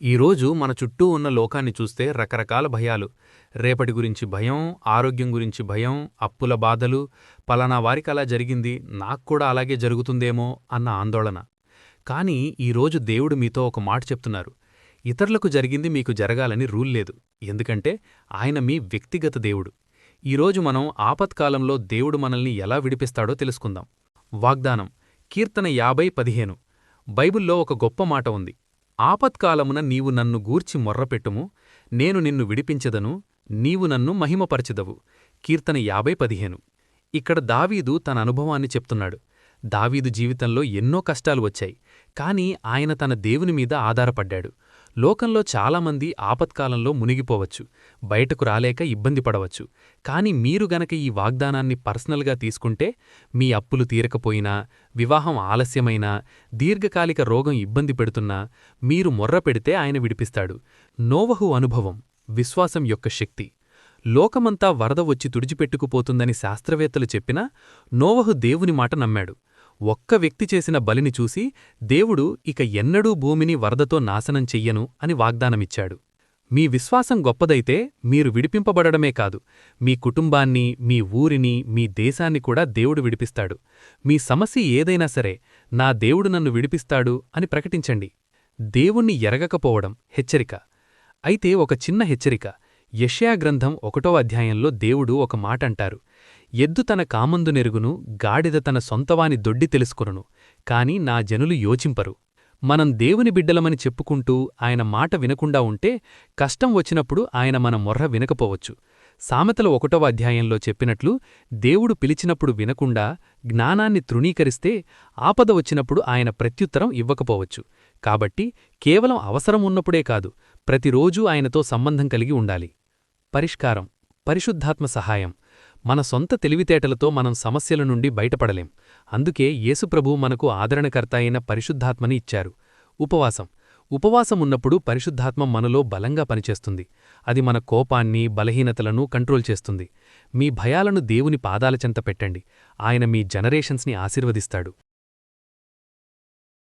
ఈరోజు మన చుట్టూ ఉన్న లోకాన్ని చూస్తే రకరకాల భయాలు. రేపటి గురించి భయం, ఆరోగ్యం గురించి భయం, అప్పుల బాధలు, పలానా వారికలా జరిగింది, నాక్కూడా అలాగే జరుగుతుందేమో అన్న ఆందోళన. కానీ ఈరోజు దేవుడు మీతో ఒక మాట చెప్తున్నారు. ఇతరులకు జరిగింది మీకు జరగాలని రూల్ లేదు. ఎందుకంటే ఆయన మీ వ్యక్తిగత దేవుడు. ఈరోజు మనం ఆపత్కాలంలో దేవుడు మనల్ని ఎలా విడిపిస్తాడో తెలుసుకుందాం. వాగ్దానం కీర్తన 50:15. బైబిల్లో ఒక గొప్ప మాట ఉంది. ఆపత్కాలమున నీవు నన్ను గూర్చి మొర్రపెట్టుము, నేను నిన్ను విడిపించెదను, నీవు నన్ను మహిమపరచెదవు. కీర్తన 50:15. ఇక్కడ దావీదు తన అనుభవాన్ని చెప్తున్నాడు. దావీదు జీవితంలో ఎన్నో కష్టాలు వచ్చాయి, కాని ఆయన తన దేవుని మీద ఆధారపడ్డాడు. లోకంలో చాలామంది ఆపత్కాలంలో మునిగిపోవచ్చు, బయటకు రాలేక ఇబ్బంది పడవచ్చు. కాని మీరు గనక ఈ వాగ్దానాన్ని పర్సనల్గా తీసుకుంటే, మీ అప్పులు తీరకపోయినా, వివాహం ఆలస్యమైనా, దీర్ఘకాలిక రోగం ఇబ్బంది పెడుతున్నా, మీరు మొర్రపెడితే ఆయన విడిపిస్తాడు. నోవహు అనుభవం, విశ్వాసం యొక్క శక్తి. లోకమంతా వరద వచ్చి తుడిచిపెట్టుకుపోతుందని శాస్త్రవేత్తలు చెప్పినా నోవహు దేవుని మాట నమ్మాడు. ఒక్క వ్యక్తి చేసిన బలిని చూసి దేవుడు ఇక ఎన్నడూ భూమిని వరదతో నాశనం చెయ్యను అని వాగ్దానమిచ్చాడు. మీ విశ్వాసం గొప్పదైతే మీరు విడిపింపబడమే కాదు, మీ కుటుంబాన్ని, మీ ఊరిని, మీ దేశాన్ని కూడా దేవుడు విడిపిస్తాడు. మీ సమస్య ఏదైనా సరే, నా దేవుడు నన్ను విడిపిస్తాడు అని ప్రకటించండి. దేవుణ్ణి ఎరగకపోవడం హెచ్చరిక. అయితే ఒక చిన్న హెచ్చరిక. యెషయా గ్రంథం 1వ అధ్యాయంలో దేవుడు ఒక మాటంటారు. ఎద్దు తన కామందు నెరుగును, గాడిద తన సొంతవాని దొడ్డి తెలుసుకొనును, కాని నా జనులు యోచింపరు. మనం దేవుని బిడ్డలమని చెప్పుకుంటూ ఆయన మాట వినకుండా ఉంటే కష్టం వచ్చినప్పుడు ఆయన మన మొర్ర వినకపోవచ్చు. సామెతల 1వ అధ్యాయంలో చెప్పినట్లు దేవుడు పిలిచినప్పుడు వినకుండా జ్ఞానాన్ని తృణీకరిస్తే ఆపద వచ్చినప్పుడు ఆయన ప్రత్యుత్తరం ఇవ్వకపోవచ్చు. కాబట్టి కేవలం అవసరం ఉన్నప్పుడే కాదు, ప్రతిరోజూ ఆయనతో సంబంధం కలిగి ఉండాలి. పరిష్కారం పరిశుద్ధాత్మ సహాయం. మన సొంత తెలివితేటలతో మనం సమస్యల నుండి బయటపడలేం. అందుకే యేసుప్రభువు మనకు ఆదరణకర్త అయిన పరిశుద్ధాత్మని ఇచ్చారు. ఉపవాసమున్నప్పుడు పరిశుద్ధాత్మ మనలో బలంగా పనిచేస్తుంది. అది మన కోపాన్ని, బలహీనతలను కంట్రోల్ చేస్తుంది. మీ భయాలను దేవుని పాదాల చెంత పెట్టండి. ఆయన మీ జనరేషన్స్ని ఆశీర్వదిస్తాడు.